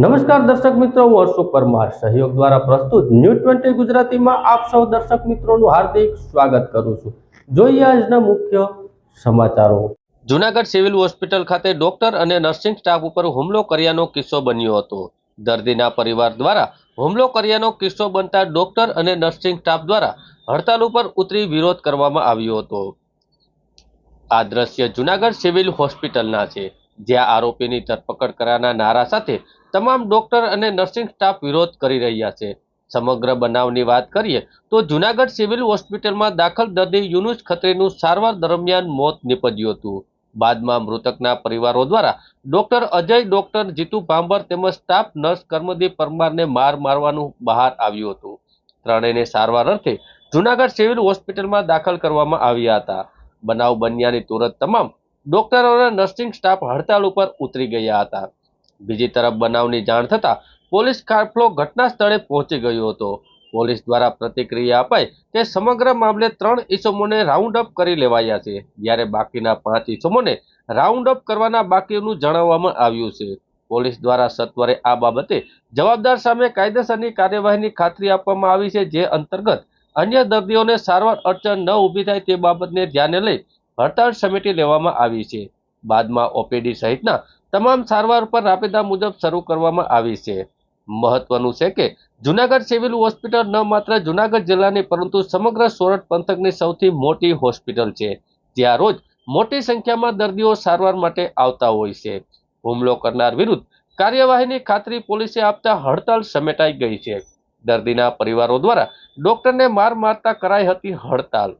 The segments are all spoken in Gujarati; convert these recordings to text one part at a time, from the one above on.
નમસ્કાર દર્શક મિત્રો, હું અશોક પરમાર સહયોગ દ્વારા પ્રસ્તુત ન્યૂઝ 20 ગુજરાતીમાં આપ સૌ દર્શક મિત્રોનું હાર્દિક સ્વાગત કરું છું। જોઈએ આજના મુખ્ય સમાચારો। જૂનાગઢ સિવિલ હોસ્પિટલ ખાતે ડોક્ટર અને નર્સિંગ સ્ટાફ ઉપર હુમલો કર્યાનો કિસ્સો બન્યો હતો। દર્દીના પરિવાર દ્વારા હુમલો કર્યાનો કિસ્સો બનતા ડોક્ટર અને નર્સિંગ સ્ટાફ દ્વારા હડતાલ ઉપર ઉતરી વિરોધ કરવામાં આવ્યો હતો। આ દ્રશ્ય જૂનાગઢ સિવિલ હોસ્પિટલના છે, જ્યાં આરોપીની ધરપકડ કરવાના નારા સાથે તમામ ડોક્ટર અને નર્સિંગ સ્ટાફ વિરોધ કરી રહ્યા છે। સમગ્ર બનાવની વાત કરીએ તો જૂનાગઢ સિવિલ હોસ્પિટલમાં દાખલ દર્દી યુનુસ ખત્રીનું સારવાર દરમિયાન મોત નીપજ્યું હતું। બાદમાં મૃતકના પરિવારો દ્વારા ડોક્ટર અજય, ડોક્ટર જીતુ ભાંભર તેમજ સ્ટાફ નર્સ કર્મદીપ પરમારને મારવાનું બહાર આવ્યું હતું। ત્રણેયને સારવાર અર્થે જૂનાગઢ સિવિલ હોસ્પિટલમાં દાખલ કરવામાં આવ્યા હતા। બનાવ બન્યાની તુરંત તમામ ડોક્ટરો અને નર્સિંગ સ્ટાફ હડતાલ ઉપર ઉતરી ગયા હતા। બીજી તરફ બનાવની જાણ થતાં પોલીસ કાફલો ઘટના સ્થળે પહોંચી ગયો હતો। પોલીસ દ્વારા પ્રતિક્રિયા અપાઈ કે સમગ્ર મામલે 3 ઇસમોને રાઉન્ડ અપ કરી લેવાયા છે, જ્યારે બાકીના 5 ઇસમોને રાઉન્ડ અપ કરવાના બાકીનું જણાવવામાં આવ્યું છે। પોલીસ દ્વારા સત્વરે આ બાબતે જવાબદાર સામે કાયદેસરની કાર્યવાહીની ખાતરી આપવામાં આવી છે, જે અંતર્ગત અન્ય દર્દીઓને સારવાર અડચણ ન ઊભી થાય તે બાબતને ધ્યાને લઈ હડતાળ સમેટી લેવામાં આવી છે। બાદમાં ઓપીડી સહિતના તમામ સારવાર પર રાબેતા મુજબ શરૂ કરવામાં આવી છે। મહત્વનું છે કે જૂનાગઢ સિવિલ હોસ્પિટલ ન માત્ર જૂનાગઢ જિલ્લાની પરંતુ સમગ્ર સોરઠ પંથકની સૌથી મોટી હોસ્પિટલ છે, જ્યાં રોજ મોટી સંખ્યામાં દર્દીઓ સારવાર માટે આવતા હોય છે। હુમલો કરનાર વિરુદ્ધ કાર્યવાહીની ખાતરી પોલીસે આપતા હડતાળ સમેટાઈ ગઈ છે। દર્દીના પરિવારો દ્વારા ડોક્ટરને મારતા કરાઈ હતી હડતાલ।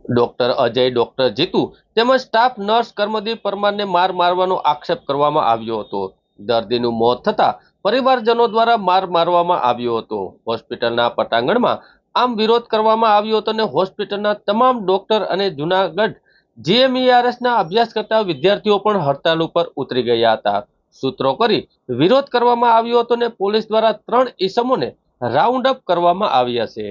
ડોક્ટર અજય, ડોક્ટર જીતુ તેમજ સ્ટાફ નર્સ કર્મદીપ પરમારને મારવાનો આક્ષેપ કરવામાં આવ્યો હતો। દર્દીનું મોત થતાં પરિવારજનો દ્વારા મારવામાં આવ્યો હતો। હોસ્પિટલના પટાંગણમાં આમ વિરોધ કરવામાં આવ્યો હતો અને હોસ્પિટલના તમામ ડોક્ટર અને જૂનાગઢ જીએમઈઆરએસના અભ્યાસ કરતા વિદ્યાર્થીઓ પણ હડતાલ ઉપર ઉતરી ગયા હતા। સૂત્રો કરી વિરોધ કરવામાં આવ્યો હતો અને પોલીસ દ્વારા 3 ઇસમોને રાઉન્ડ અપ કરવામાં આવ્યા છે।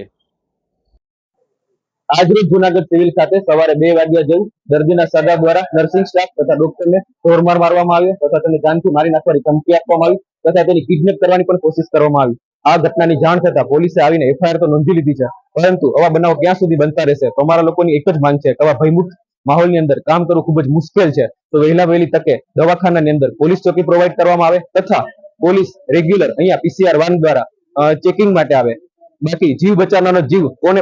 આજરોજ જૂનાગઢ સિવિલ ખાતે સવારે 2 વાગ્યા જેવું દર્દીના સગા દ્વારા નર્સિંગ સ્ટાફ તથા ડોક્ટરને ઢોરમાર મારવામાં આવ્યો તથા તેને જાનથી મારી નાખવાની ધમકી આપવામાં આવી તથા તેની કિડનેપ કરવાની પણ કોશિશ કરવામાં આવી। આ ઘટનાની જાણ થતાં પોલીસે આવીને એફઆઈઆર તો નોંધી લીધી છે, પરંતુ આવા બનાવો ક્યાં સુધી બનતા રહેશે? તો અમારા લોકોની એક જ માંગ છે કે આવા ભયમુક્ત માહોલની અંદર કામ કરવું ખૂબ જ મુશ્કેલ છે, તો વહેલી તકે દવાખાનાની અંદર પોલીસ ચોકી પ્રોવાઈડ કરવામાં આવે તથા પોલીસ રેગ્યુલર અહીંયા પીસીઆર વાન દ્વારા ચેકિંગ માટે આવે। બાકી જીવ બચાવવાનો જીવ કોણ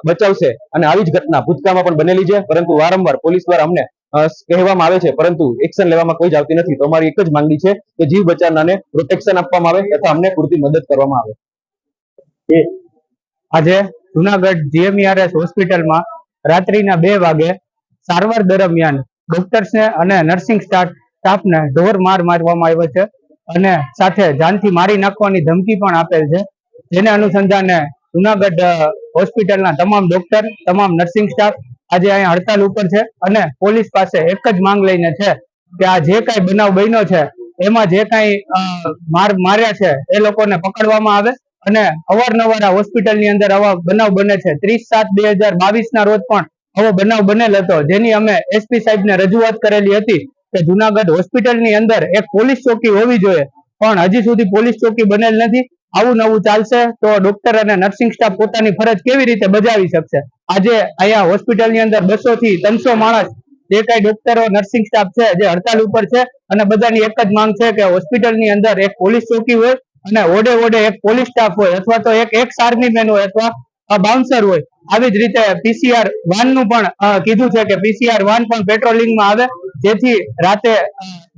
બચાવશે? અને આવી જ ઘટના ભૂતકાળમાં પણ બનેલી છે, પરંતુ વારંવાર પોલીસ દ્વારા અમને કહેવામાં આવે છે, પરંતુ એક્શન લેવામાં કોઈ જ આવતી નથી। તો અમારી એક જ માંગણી છે કે જીવ બચાવનારને પ્રોટેક્શન આપવામાં આવે તથા અમને પૂરતી મદદ કરવામાં આવે। આજે જૂનાગઢ જીએમઈઆરએસ હોસ્પિટલમાં રાત્રિના 2 વાગે સારવાર દરમિયાન ડોક્ટર્સને અને નર્સિંગ સ્ટાફને ઢોર મારવામાં આવ્યો છે અને સાથે જાનથી મારી નાખવાની ધમકી પણ આપેલ છે, જેને અનુસંધાને જૂનાગઢ હોસ્પિટલના તમામ ડોક્ટર, તમામ નર્સિંગ સ્ટાફ આજે અહીંયા હડતાલ ઉપર છે અને પોલીસ પાસે એક જ માંગ લઈને છે કે આ જે કાંઈ બનાવ બન્યો છે એમાં જે કાંઈ માર્યા છે એ લોકોને પકડવામાં આવે અને અવારનવાર આ હોસ્પિટલની અંદર આવા બનાવ બને છે। 30/7/2022 ના રોજ પણ આવો બનાવ બનેલ હતો, જેની અમે એસપી સાહેબને રજૂઆત કરેલી હતી કે જૂનાગઢ હોસ્પિટલની અંદર એક પોલીસ ચોકી હોવી જોઈએ, પણ હજી સુધી પોલીસ ચોકી બનેલ નથી। આવું નવું ચાલશે તો ડોક્ટર અને નર્સિંગ સ્ટાફ પોતાની ફરજ કેવી રીતે બજાવી શકશે? આજે અહીંયા હોસ્પિટલની અંદર 200 થી 300 માણસ જે કઈ ડોક્ટરો, નર્સિંગ સ્ટાફ છે જે હડતાલ ઉપર છે અને બધાની એક જ માંગ છે કે હોસ્પિટલની અંદર એક પોલીસ ચોકી હોય અને ઓડે એક પોલીસ સ્ટાફ હોય અથવા તો એક આર્મી મેન હોય અથવા બાઉન્સર હોય। આવી જ રીતે પીસીઆર વાનનું પણ કીધું છે કે પીસીઆર વાન પણ પેટ્રોલિંગમાં આવે, જેથી રાતે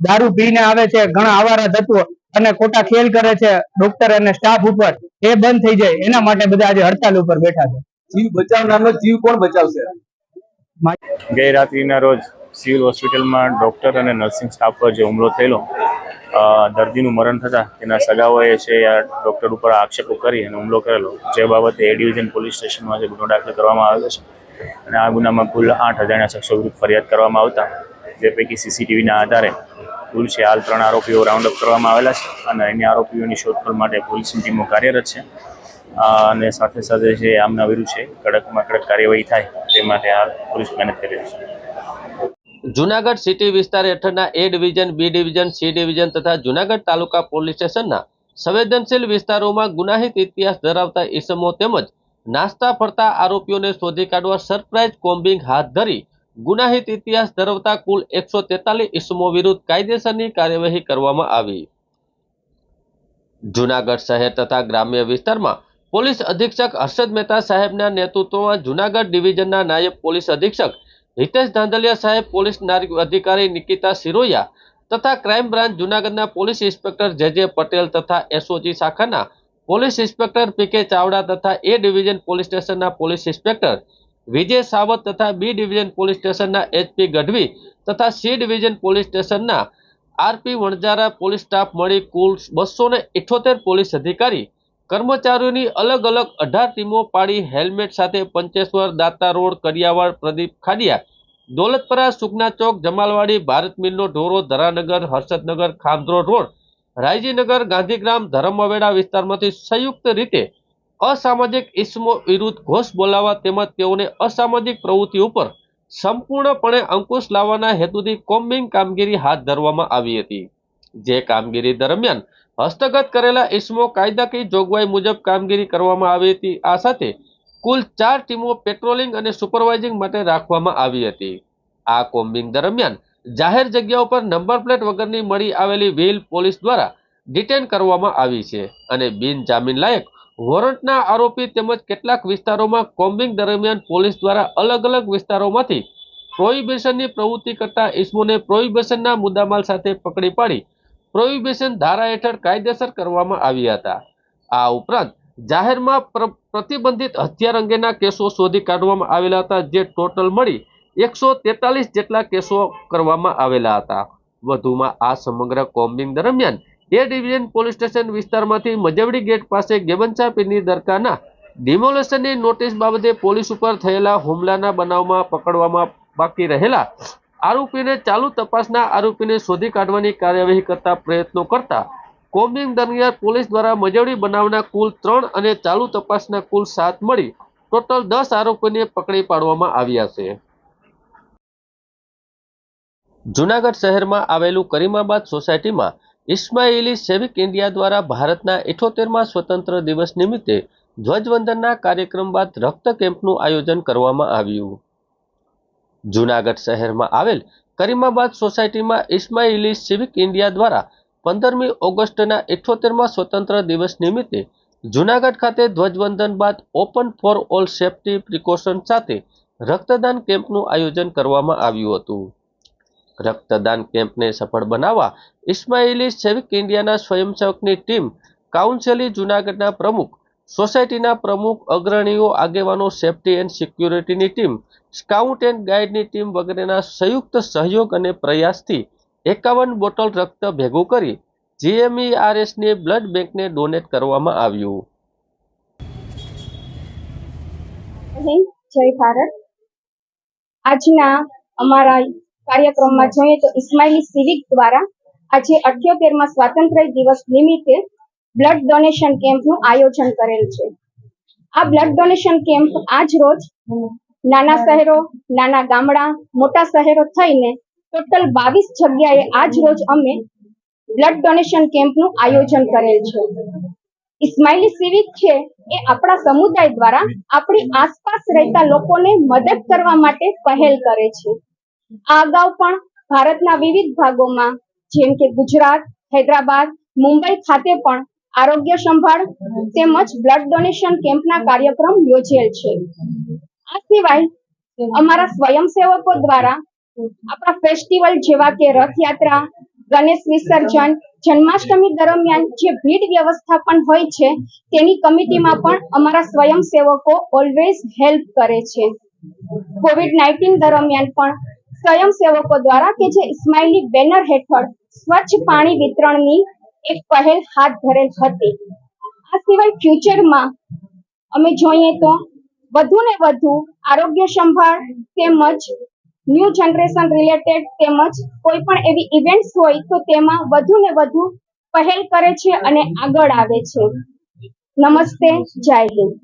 દારૂ પીને આવે છે ઘણા આવારા તત્વો અને ખોટા ખેલ કરે છે ડોક્ટર અને સ્ટાફ ઉપર, એ બંધ થઈ જાય એના માટે બધા આજે હડતાલ ઉપર બેઠા છે। જીવ બચાવનારનો જીવ કોણ બચાવશે? ગઈ રાત્રિના રોજ સિવિલ હોસ્પિટલમાં ડોક્ટર અને નર્સિંગ સ્ટાફ પર જે હુમલો થયેલો, દર્દીનું મરણ થતાં તેના સગાઓએ છે આ ડૉક્ટર ઉપર આક્ષેપો કરી અને હુમલો કરેલો, જે બાબતે એ ડિવિઝન પોલીસ સ્ટેશનમાં જે ગુનો દાખલ કરવામાં આવેલો છે અને આ ગુનામાં કુલ 8 અજાણ્યા શખ્સો વિરુદ્ધ ફરિયાદ કરવામાં આવતા જે પૈકી સીસીટીવીના આધારે કુલ છે હાલ 3 આરોપીઓ રાઉન્ડ અપ કરવામાં આવેલા છે અને અન્ય આરોપીઓની શોધખોળ માટે પોલીસની ટીમો કાર્યરત છે અને સાથે સાથે છે આમના વિરુદ્ધ છે કડકમાં કડક કાર્યવાહી થાય તે માટે આ પોલીસ મહેનત કરી રહી છે। જુનાગઢ સિટી વિસ્તાર હેઠળના A division, B division, C division તથા જુનાગઢ તાલુકા પોલીસ સ્ટેશનના સંવેદનશીલ વિસ્તારોમાં ગુનાહિત ઇતિહાસ ધરાવતા ઇસમો તેમજ નાસ્તા ફરતા આરોપીઓને શોધી કાઢવા સરપ્રાઇઝ કોમ્બિંગ હાથ ધરી ગુનાહિત ઇતિહાસ ધરાવતા કુલ 143 ઇસમો વિરુદ્ધ કાયદેસરની કાર્યવાહી કરવામાં આવી. જુનાગઢ શહેર તથા ગ્રામ્ય વિસ્તારમાં પોલીસ અધિક્ષક હર્ષદ મહેતા સાહેબના નેતૃત્વમાં જુનાગઢ ડિવિઝનના નાયબ પોલીસ અધિક્ષક હિતેશ ધાંધલિયા સાહેબ, પોલીસ નાયબ અધિકારી નિકિતા સિરોયા તથા ક્રાઇમ બ્રાન્ચ જુનાગઢના પોલીસ ઇન્સ્પેક્ટર જે પટેલ તથા SOG શાખાના પોલીસ ઇન્સ્પેક્ટર PK ચાવડા તથા A ડિવિઝન પોલીસ સ્ટેશનના પોલીસ ઇન્સ્પેક્ટર વિજય સાવત તથા B ડિવિઝન પોલીસ સ્ટેશનના HP ગઢવી તથા C ડિવિઝન પોલીસ સ્ટેશનના RP વણજારા પોલીસ સ્ટાફ મળી કુલ 278 પોલીસ અધિકારી કર્મચારીઓની અલગ અલગ 18 ટીમો પાડી હેલ્મેટ સાથે પંચેશ્વર, દાતા રોડ, કડિયાવાડ, પ્રદીપ ખાડિયા, દોલતપરા, સુગના ચોક, જમાલવાડી, ભારત મિલનો ઢોરો, ધરાનગર, હર્ષદનગર, ખામધ્રો રોડ, રાયજીનગર, ગાંધીગ્રામ, ધરમવેડા વિસ્તારમાંથી સંયુક્ત રીતે અસામાજિક ઇસમો વિરુદ્ધ ઘોષ બોલાવવા તેમજ તેઓને અસામાજિક પ્રવૃત્તિ ઉપર સંપૂર્ણપણે અંકુશ લાવવાના હેતુથી કોમ્બિંગ કામગીરી હાથ ધરવામાં આવી હતી. જે કામગીરી દરમિયાન હસ્તગત કરેલા ઇસમો કાયદાકીય જોગવાઈ મુજબ કામગીરી કરવામાં આવી હતી. આ સાથે કુલ 4 ટીમો પેટ્રોલિંગ અને સુપરવાઇઝિંગ માટે રાખવામાં આવી હતી. આ કોમ્બિંગ દરમિયાન જાહેર જગ્યાઓ પર નંબર પ્લેટ વગરની મળી આવેલી વ્હીલ પોલીસ દ્વારા ડિટેન કરવામાં આવી છે અને બિન જામીન લાયક વોરંટના આરોપી તેમજ કેટલાક વિસ્તારોમાં કોમ્બિંગ દરમિયાન પોલીસ દ્વારા અલગ અલગ વિસ્તારોમાંથી પ્રોહિબિશનની પ્રવૃત્તિ કરતા ઇસમોને પ્રોહિબિશનના મુદ્દામાલ સાથે પકડી પાડી પ્રોહિબિશન ધારા હેઠળ કાયદેસર કરવામાં આવ્યા હતા. આ ઉપરાંત જાહેરમાં પ્રતિબંધિત હથિયાર અંગેના કેસો શોધી કાઢવામાં આવેલા હતા, જે ટોટલ મળી 143 જેટલા કેસો કરવામાં આવેલા હતા. વધુમાં આ સમગ્ર કોમ્બિંગ દરમિયાન A ડિવિઝન પોલીસ સ્ટેશન વિસ્તારમાંથી મજવડી ગેટ પાસે ગેબનશા પીરની દરગાહના ડિમોલેશનની નોટિસ બાબતે પોલીસ ઉપર થયેલા હુમલાના બનાવમાં પકડવામાં બાકી રહેલા આરોપીને ચાલુ તપાસના આરોપીને શોધી કાઢવાની કાર્યવાહી કરતા પ્રયત્નો કરતા કોમ્બિંગ દરમિયાન પોલીસ દ્વારા મજવડી બનાવના કુલ 3 અને ચાલુ તપાસના કુલ 7 મળી ટોટલ 10 આરોપીને પકડી પાડવામાં આવ્યા છે. જુનાગઢ શહેરમાં આવેલું કરીમાબાદ સોસાયટીમાં ઇસ્માઇલી સેવિક ઇન્ડિયા દ્વારા ભારતના 78મા સ્વતંત્ર દિવસ નિમિત્તે ધ્વજવંદનના કાર્યક્રમ બાદ રક્ત કેમ્પનું આયોજન કરવામાં આવ્યું. જુનાગઢ શહેરમાં આવેલ કરીમાબાદ સોસાયટીમાં ઇસ્માઇલી સિવિક ઇન્ડિયા દ્વારા 15મી ઓગસ્ટના 78મા સ્વતંત્ર દિવસ નિમિત્તે જુનાગઢ ખાતે ધ્વજવંદન બાદ open for all safety precaution સાથે રક્તદાન કેમ્પનું આયોજન કરવામાં આવ્યું હતું. રક્તદાન કેમ્પને સફળ બનાવવા ઇસ્માઇલી સેવિક ઇન્ડિયાના સ્વયંસેવકની ટીમ, કાઉન્સિલી જુનાગઢના પ્રમુખ, સોસાયટીના પ્રમુખ, અગ્રણીઓ, આગેવાનો, સેફટી એન્ડ સિક્યુરિટીની ટીમ, સ્કાઉટ એન્ડ ગાઈડની ટીમ વગેરેના સંયુક્ત સહયોગ અને પ્રયાસથી 51 બોટલ રક્ત ભેગું કરી GMERSની બ્લડ બેંકને ડોનેટ કરવામાં આવ્યું. જય ભારત. આજના અમારા કાર્યક્રમમાં જોઈએ તો ઇસ્માઇલી સિવિક દ્વારા આજે 78મા સ્વાતંત્ર્ય દિવસ નિમિત્તે બ્લડ ડોનેશન કેમ્પનું આયોજન કરેલ છે. આ બ્લડ ડોનેશન કેમ્પ આજ રોજ નાના શહેરો, નાના ગામડા, મોટા શહેરો થઈને ટોટલ 22 જગ્યાએ આજ રોજ અમે બ્લડ ડોનેશન કેમ્પનું આયોજન કરેલ છે. ઇસ્માઇલી સિવિક છે એ આપણા સમુદાય દ્વારા આપણી આસપાસ રહેતા લોકોને મદદ કરવા માટે પહેલ કરે છે. આ અગાઉ પણ ભારતના વિવિધ ભાગોમાં જેમ કે ગુજરાત, હૈદરાબાદ, મુંબઈ ખાતે પણ આરોગ્ય સંભાળ તેમજ બ્લડ ડોનેશન કેમ્પના કાર્યક્રમ યોજેલ છે. આ સિવાય અમારા સ્વયંસેવકો દ્વારા આપણા ફેસ્ટિવલ જેવા કે રથયાત્રા, ગણેશ વિસર્જન, જન્માષ્ટમી દરમિયાન જે ભીડ વ્યવસ્થાપન હોય છે તેની કમિટીમાં પણ અમારા સ્વયંસેવકો ઓલવેઝ હેલ્પ કરે છે. કોવિડ-19 દરમિયાન પણ સ્વયંસેવકો દ્વારા કે જે ઇસ્માઇલી બેનર હેઠળ સ્વચ્છ પાણી વિતરણની એક પહેલ હાથ ધરેલ હતી. આ સિવાય ફ્યુચરમાં અમે જોઈએ તો વધુ ને વધુ આરોગ્ય સંભાળ તેમજ ન્યૂ જનરેશન રિલેટેડ તેમજ કોઈ પણ એવી ઇવેન્ટ્સ હોય તો તેમાં વધુ ને વધુ પહેલ કરે છે અને આગળ આવે છે. નમસ્તે, જય હિન્દ.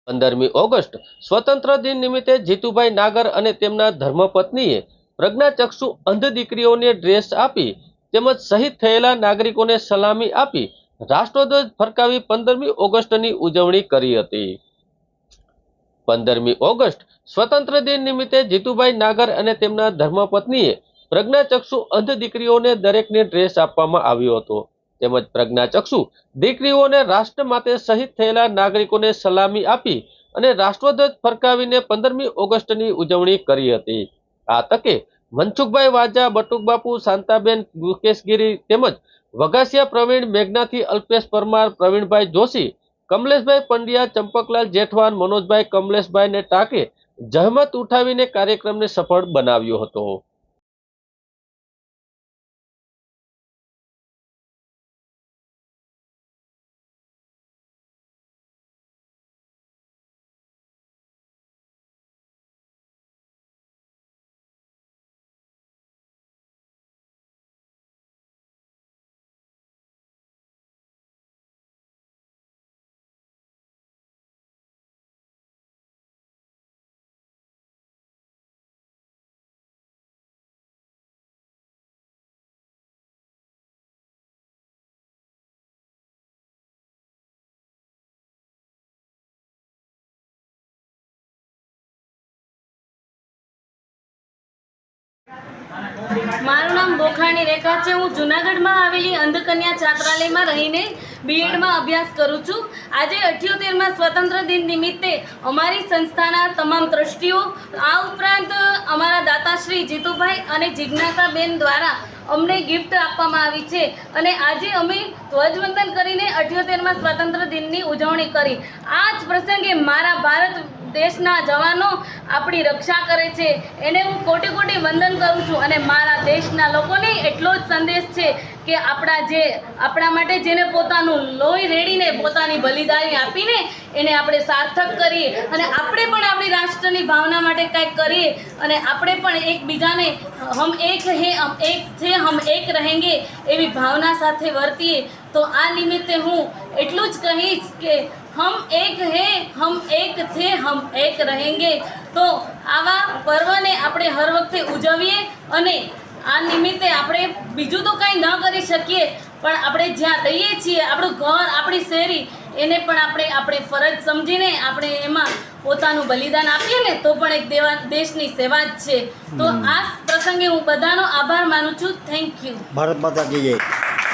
15મી ઓગસ્ટ સ્વતંત્ર દિન નિમિત્તે જીતુભાઈ નાગર અને તેમના ધર્મપત્નીએ પ્રજ્ઞાચક્ષુ અંધ દીકરીઓને ડ્રેસ આપી તેમજ શહીદ થયેલા નાગરિકોને સલામી આપી રાષ્ટ્રધ્વજ ફરકાવી 15મી ઓગસ્ટની ઉજવણી કરી હતી. 15મી ઓગસ્ટ સ્વતંત્ર દિન નિમિત્તે જીતુભાઈ નાગર અને તેમના ધર્મપત્નીએ પ્રજ્ઞાચક્ષુ અંધ દીકરીઓને દરેકને ડ્રેસ આપવામાં આવ્યો હતો. તેમજ પ્રજ્ઞાચક્ષુ દીકરીઓને રાષ્ટ્ર માટે શહીદ થયેલા નાગરિકોને સલામી આપી અને રાષ્ટ્રધ્વજ ફરકાવીને 15મી ઓગસ્ટની ઉજવણી કરી હતી. આ તકે મનસુખભાઈ વાજા, બટુકબાપુ, શાંતાબેન, મુકેશગીરી તેમજ વઘાસિયા પ્રવીણ, મેઘનાથી અલ્પેશ પરમાર, પ્રવીણભાઈ જોશી, કમલેશભાઈ પંડ્યા, ચંપકલાલ જેઠવાન, મનોજભાઈ કમલેશભાઈને ટાંકે જહેમત ઉઠાવીને કાર્યક્રમને સફળ બનાવ્યો હતો. મારું નામ બોખાણી રેખા છે. હું જુનાગઢમાં આવેલી અંધકન્યા છાત્રાલયમાં રહીને બીએડમાં અભ્યાસ કરું છું. આજે 78માં સ્વતંત્ર દિન નિમિત્તે અમારી સંસ્થાના તમામ ટ્રસ્ટીઓ, આ ઉપરાંત અમારા દાતાશ્રી જીતુભાઈ અને જિજ્ઞાસાબેન દ્વારા અમને ગિફ્ટ આપવામાં આવી છે અને આજે અમે ધ્વજવંદન કરીને 78માં સ્વતંત્ર દિનની ઉજવણી કરી. આ જ પ્રસંગે મારા ભારત દેશના જવાનો આપણી રક્ષા કરે છે એને હું કોટી કોટી વંદન કરું છું અને મારા દેશના લોકોને એટલો જ સંદેશ છે કે આપણા માટે જેને પોતાનું લોહી રેડીને પોતાની બલિદાની આપીને એને આપણે સાર્થક કરીએ અને આપણે પણ આપણી રાષ્ટ્રની ભાવના માટે કંઈક કરીએ અને આપણે પણ એકબીજાને હમ એક હે હમ એક રહેંગે એવી ભાવના સાથે વર્તીએ. તો આ નિમિત્તે હું એટલું જ કહીશ કે હમ એક હે હમ એક થે હમ એક રહેંગે. તો આવા પર્વને આપણે હર વખતે ઉજવીએ અને આ નિમિત્તે આપણે બીજું તો કંઈ ન કરી શકીએ પણ આપણે જ્યાં રહીએ છીએ આપણું ઘર, આપણી શેરી, એને પણ આપણે ફરજ સમજીને આપણે એમાં પોતાનું બલિદાન આપીએ ને તો પણ એક દેશની સેવા જ છે. તો આ પ્રસંગે હું બધાનો આભાર માનું છું. Thank you. ભારત માતા કી જય.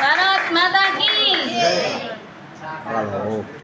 ભારત માતા કી જય. હાલો.